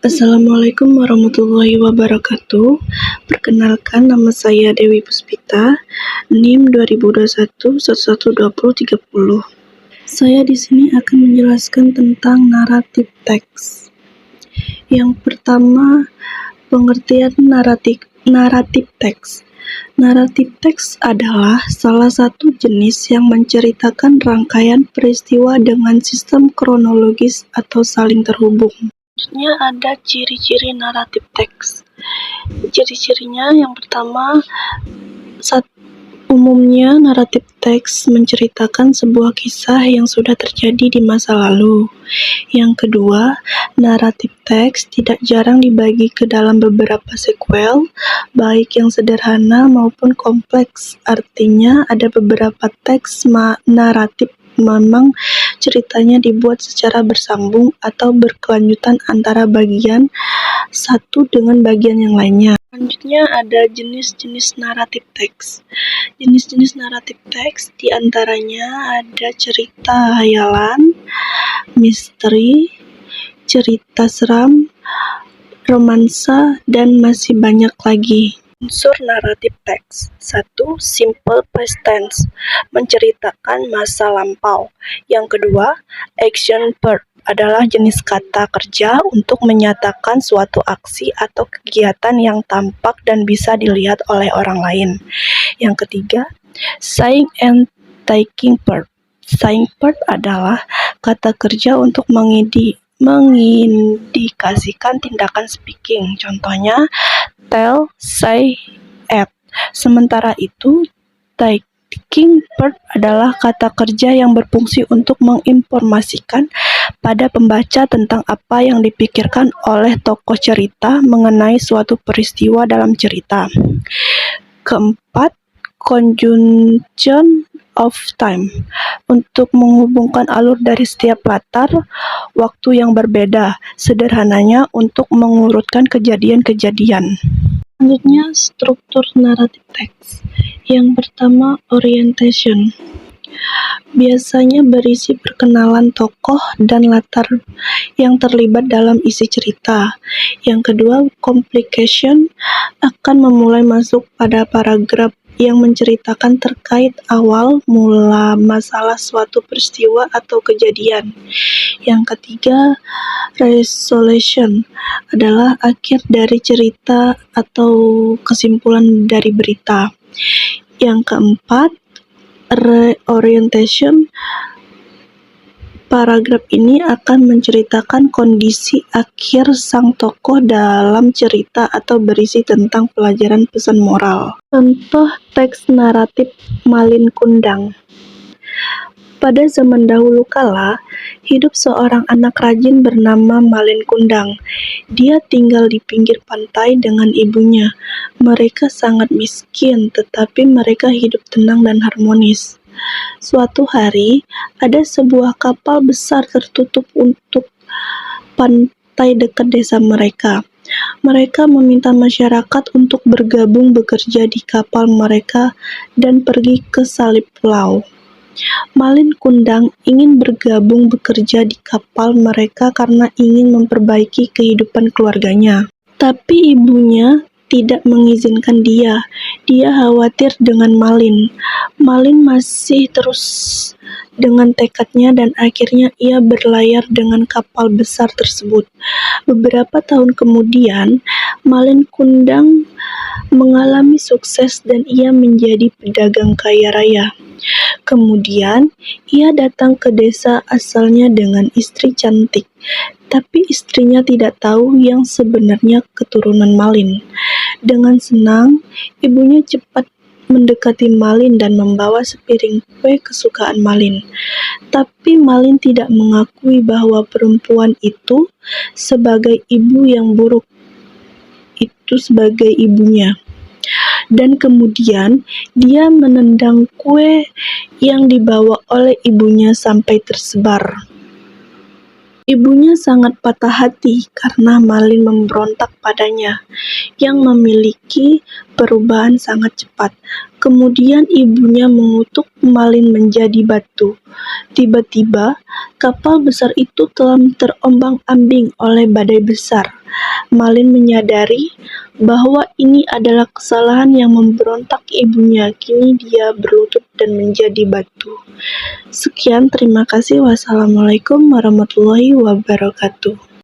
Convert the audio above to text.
Assalamualaikum warahmatullahi wabarakatuh. Perkenalkan, nama saya Dewi Puspita, NIM 2021 112030. Saya di sini akan menjelaskan tentang naratif teks. Yang pertama, pengertian naratif teks. Naratif teks adalah salah satu jenis yang menceritakan rangkaian peristiwa dengan sistem kronologis atau saling terhubung. Selanjutnya ada ciri-ciri naratif teks. Ciri-cirinya yang pertama, umumnya naratif teks menceritakan sebuah kisah yang sudah terjadi di masa lalu. Yang kedua, naratif teks tidak jarang dibagi ke dalam beberapa sequel, baik yang sederhana maupun kompleks. Artinya ada beberapa teks naratif memang ceritanya dibuat secara bersambung atau berkelanjutan antara bagian satu dengan bagian yang lainnya. Selanjutnya ada jenis-jenis naratif teks. Jenis-jenis naratif teks diantaranya ada cerita hayalan, misteri, cerita seram, romansa, dan masih banyak lagi. Unsur naratif teks. 1. Simple past tense, menceritakan masa lampau. Yang kedua, action verb adalah jenis kata kerja untuk menyatakan suatu aksi atau kegiatan yang tampak dan bisa dilihat oleh orang lain. Yang ketiga, saying and taking verb. Saying verb adalah kata kerja untuk mengindikasikan tindakan speaking. Contohnya, tell, say, act. Sementara itu, taking verb adalah kata kerja yang berfungsi untuk menginformasikan pada pembaca tentang apa yang dipikirkan oleh tokoh cerita mengenai suatu peristiwa dalam cerita. Keempat, conjunction of time, untuk menghubungkan alur dari setiap latar waktu yang berbeda, sederhananya untuk mengurutkan kejadian-kejadian. Selanjutnya, struktur naratif teks. Yang pertama, orientation. Biasanya berisi perkenalan tokoh dan latar yang terlibat dalam isi cerita. Yang kedua, complication, akan memulai masuk pada paragraf yang menceritakan terkait awal mula masalah suatu peristiwa atau kejadian. Yang ketiga, resolution adalah akhir dari cerita atau kesimpulan dari berita. Yang keempat, reorientation, paragraf ini akan menceritakan kondisi akhir sang tokoh dalam cerita atau berisi tentang pelajaran pesan moral. Contoh teks naratif Malin Kundang. Pada zaman dahulu kala, hidup seorang anak rajin bernama Malin Kundang. Dia tinggal di pinggir pantai dengan ibunya. Mereka sangat miskin, tetapi mereka hidup tenang dan harmonis. Suatu hari, ada sebuah kapal besar tertutup untuk pantai dekat desa mereka. Mereka meminta masyarakat untuk bergabung bekerja di kapal mereka dan pergi ke salib pulau. Malin Kundang ingin bergabung bekerja di kapal mereka karena ingin memperbaiki kehidupan keluarganya. Tapi ibunya tidak mengizinkan dia. Dia khawatir dengan Malin. Malin masih terus dengan tekadnya dan akhirnya ia berlayar dengan kapal besar tersebut. Beberapa tahun kemudian, Malin Kundang mengalami sukses dan ia menjadi pedagang kaya raya. Kemudian, ia datang ke desa asalnya dengan istri cantik, tapi istrinya tidak tahu yang sebenarnya keturunan Malin. Dengan senang, ibunya cepat mendekati Malin dan membawa sepiring kue kesukaan Malin. Tapi Malin tidak mengakui bahwa perempuan itu sebagai ibu yang buruk itu sebagai ibunya. Dan kemudian dia menendang kue yang dibawa oleh ibunya sampai tersebar. Ibunya sangat patah hati karena Malin memberontak padanya, yang memiliki perubahan sangat cepat. Kemudian ibunya mengutuk Malin menjadi batu. Tiba-tiba, kapal besar itu telah terombang-ambing oleh badai besar. Malin menyadari bahwa ini adalah kesalahan yang memberontak ibunya. Kini dia berlutut dan menjadi batu. Sekian, terima kasih. Wassalamualaikum warahmatullahi wabarakatuh.